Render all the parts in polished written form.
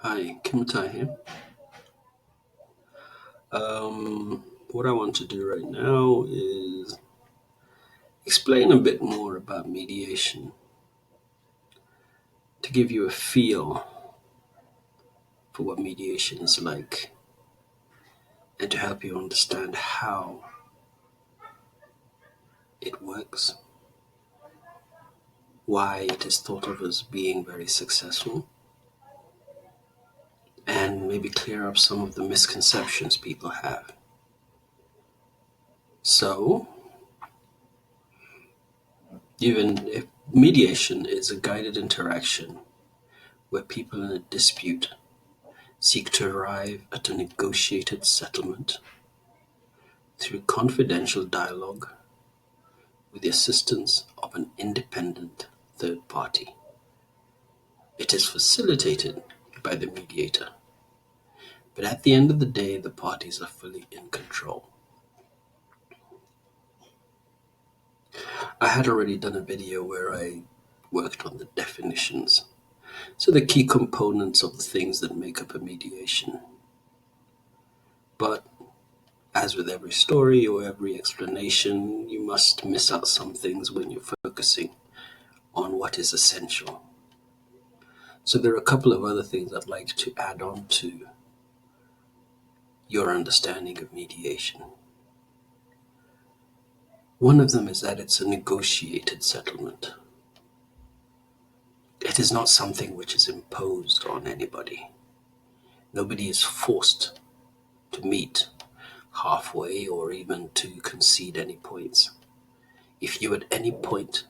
Hi, Kimutai here. What I want to do right now is explain a bit more about mediation to give you a feel for what mediation is like and to help you understand how it works, why it is thought of as being very successful, and maybe clear up some of the misconceptions people have. So, even if mediation is a guided interaction where people in a dispute seek to arrive at a negotiated settlement through confidential dialogue with the assistance of an independent third party. It is facilitated by the mediator, but at the end of the day, the parties are fully in control. I had already done a video where I worked on the definitions, so the key components of the things that make up a mediation. But as with every story or every explanation, you must miss out some things when you're focusing on what is essential. So there are a couple of other things I'd like to add on to your understanding of mediation. One of them is that it's a negotiated settlement. It is not something which is imposed on anybody. Nobody is forced to meet halfway or even to concede any points. If you at any point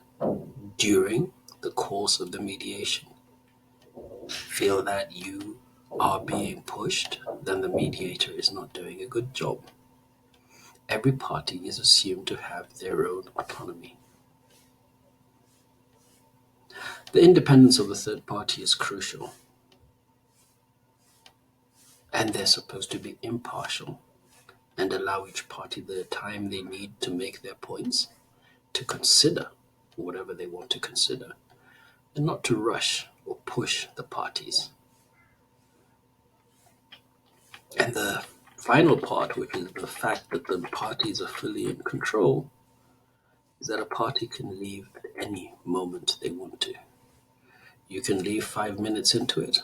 during the course of the mediation feel that you are being pushed, then the mediator is not doing a good job. Every party is assumed to have their own autonomy. The independence of the third party is crucial, and they're supposed to be impartial and allow each party the time they need to make their points, to consider whatever they want to consider, and not to rush or push the parties. And the final part, which is the fact that the parties are fully in control, is that a party can leave at any moment they want to. You can leave 5 minutes into it.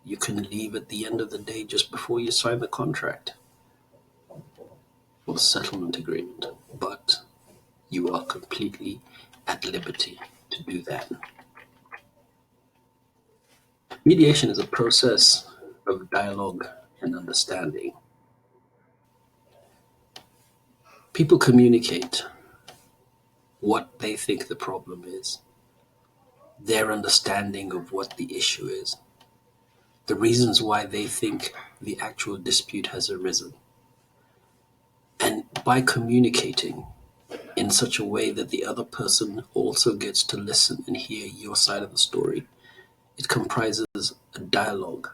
You can leave at the end of the day just before you sign the contract or settlement agreement, but you are completely at liberty to do that. Mediation is a process of dialogue and understanding. People communicate what they think the problem is, their understanding of what the issue is, the reasons why they think the actual dispute has arisen. And by communicating in such a way that the other person also gets to listen and hear your side of the story, it comprises a dialogue.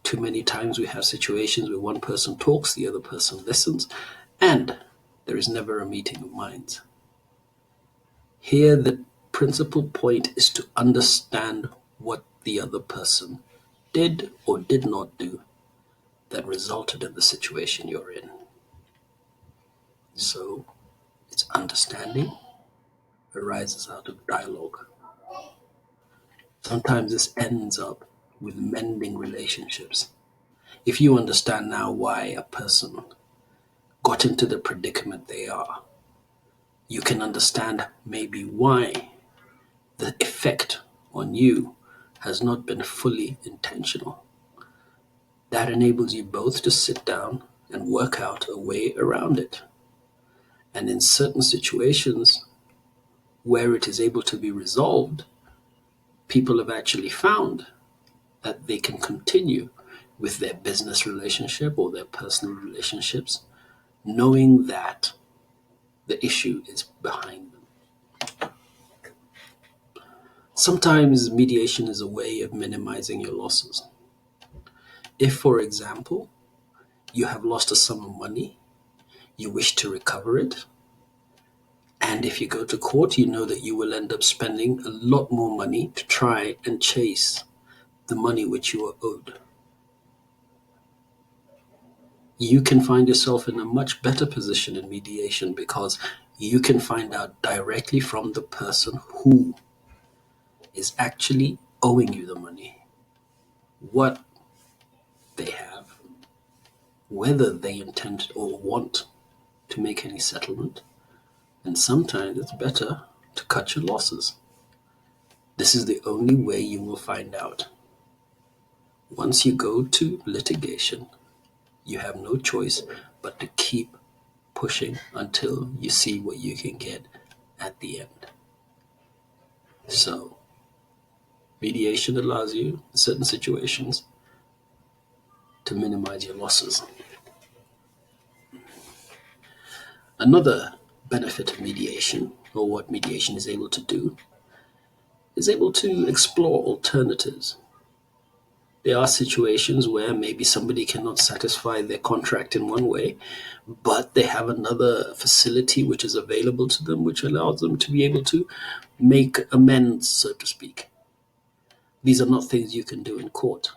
Too many times we have situations where one person talks, the other person listens, and there is never a meeting of minds. Here, the principal point is to understand what the other person did or did not do that resulted in the situation you're in. So, it's understanding arises out of dialogue. Sometimes this ends up with mending relationships. If you understand now why a person got into the predicament they are, you can understand maybe why the effect on you has not been fully intentional. That enables you both to sit down and work out a way around it. And in certain situations where it is able to be resolved, people have actually found that they can continue with their business relationship or their personal relationships, knowing that the issue is behind them. Sometimes mediation is a way of minimizing your losses. If, for example, you have lost a sum of money, you wish to recover it, and if you go to court, you know that you will end up spending a lot more money to try and chase the money which you are owed. You can find yourself in a much better position in mediation because you can find out directly from the person who is actually owing you the money what they have, whether they intend or want to make any settlement, and sometimes it's better to cut your losses. This is the only way you will find out. Once you go to litigation, you have no choice but to keep pushing until you see what you can get at the end. So, mediation allows you, in certain situations, to minimize your losses. Another benefit of mediation, or what mediation is able to do, is able to explore alternatives. There are situations where maybe somebody cannot satisfy their contract in one way, but they have another facility which is available to them, which allows them to be able to make amends, so to speak. These are not things you can do in court.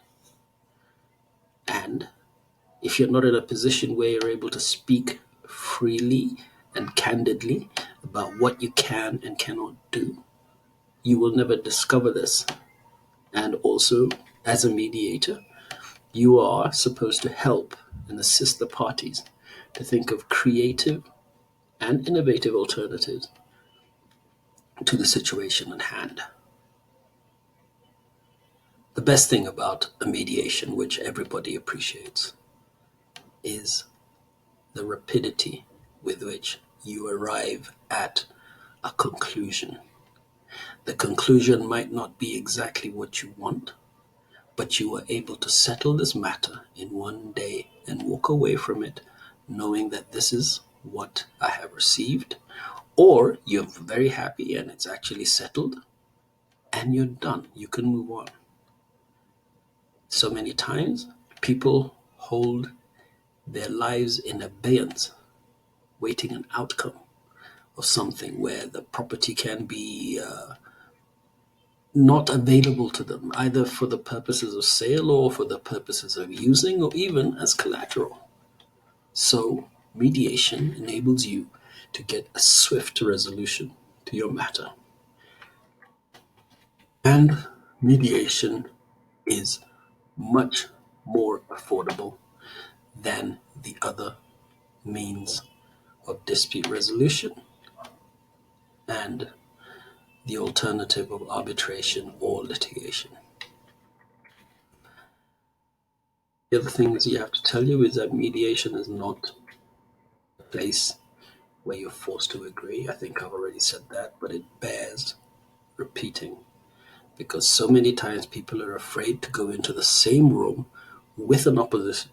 And if you're not in a position where you're able to speak freely and candidly about what you can and cannot do, you will never discover this. And also, as a mediator, you are supposed to help and assist the parties to think of creative and innovative alternatives to the situation at hand. The best thing about a mediation, which everybody appreciates, is the rapidity with which you arrive at a conclusion. The conclusion might not be exactly what you want, but you are able to settle this matter in one day and walk away from it knowing that this is what I have received, or you're very happy and it's actually settled and you're done. You can move on. So many times, people hold their lives in abeyance, waiting an outcome of something where the property can be not available to them, either for the purposes of sale or for the purposes of using, or even as collateral. So, mediation enables you to get a swift resolution to your matter. And mediation is much more affordable than the other means of dispute resolution and the alternative of arbitration or litigation. The other thing that you have to tell you is that mediation is not a place where you're forced to agree. I think I've already said that, but it bears repeating because so many times people are afraid to go into the same room with an opposite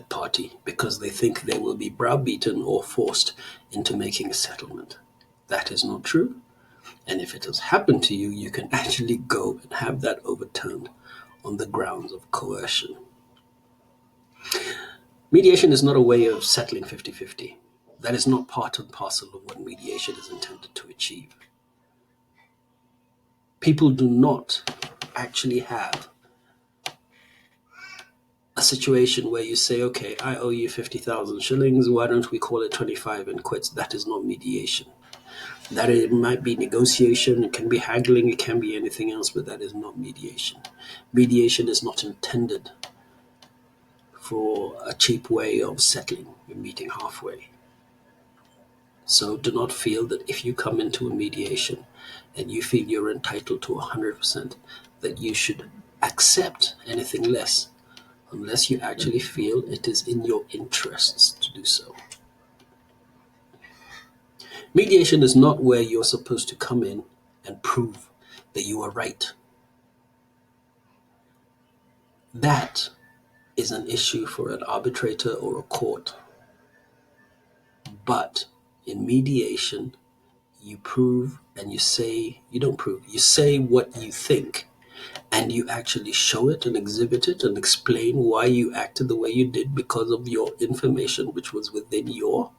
party because they think they will be browbeaten or forced into making a settlement. That is not true. And if it has happened to you, you can actually go and have that overturned on the grounds of coercion. Mediation is not a way of settling 50-50. That is not part and parcel of what mediation is intended to achieve. People do not actually have a situation where you say, okay, I owe you 50,000 shillings, why don't we call it 25 and quits? That is not mediation. That it might be negotiation, it can be haggling, it can be anything else, but that is not mediation. Mediation is not intended for a cheap way of settling. You're meeting halfway. So do not feel that if you come into a mediation and you feel you're entitled to 100%, that you should accept anything less, unless you actually feel it is in your interests to do so. Mediation is not where you're supposed to come in and prove that you are right. That is an issue for an arbitrator or a court. But in mediation, you prove and you say, you don't prove, you say what you think, and you actually show it and exhibit it and explain why you acted the way you did because of your information, which was within your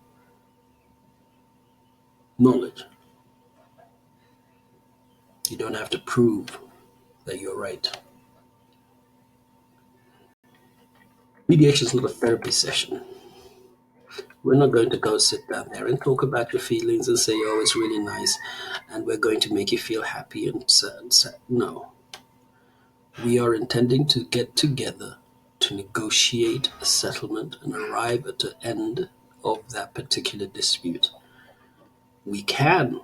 knowledge. You don't have to prove that you're right. Mediation is not a therapy session. We're not going to go sit down there and talk about your feelings and say, oh, it's really nice, and we're going to make you feel happy and sad. Sad. No. We are intending to get together to negotiate a settlement and arrive at the end of that particular dispute. We can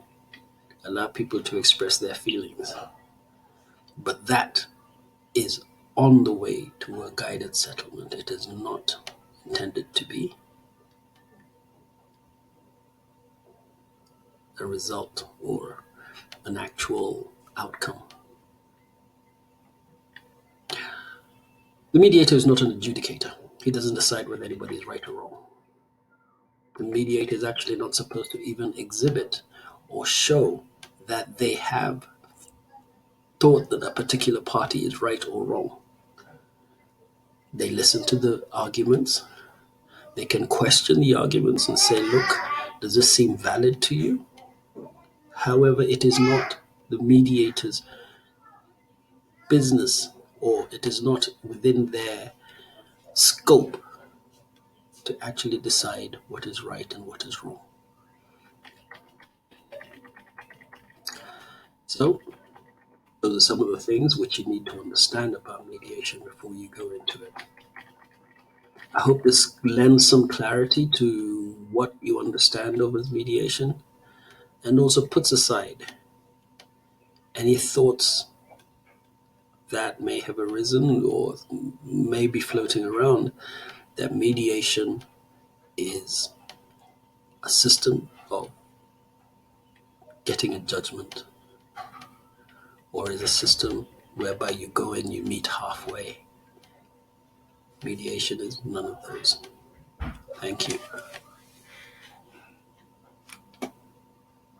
allow people to express their feelings, but that is on the way to a guided settlement. It is not intended to be a result or an actual outcome. The mediator is not an adjudicator. He doesn't decide whether anybody is right or wrong. The mediator is actually not supposed to even exhibit or show that they have thought that a particular party is right or wrong. They listen to the arguments. They can question the arguments and say, look, does this seem valid to you? However, it is not the mediator's business, or it is not within their scope to actually decide what is right and what is wrong. So, those are some of the things which you need to understand about mediation before you go into it. I hope this lends some clarity to what you understand of as mediation, and also puts aside any thoughts that may have arisen or may be floating around that mediation is a system of getting a judgment, or is a system whereby you go and you meet halfway. Mediation is none of those. Thank you.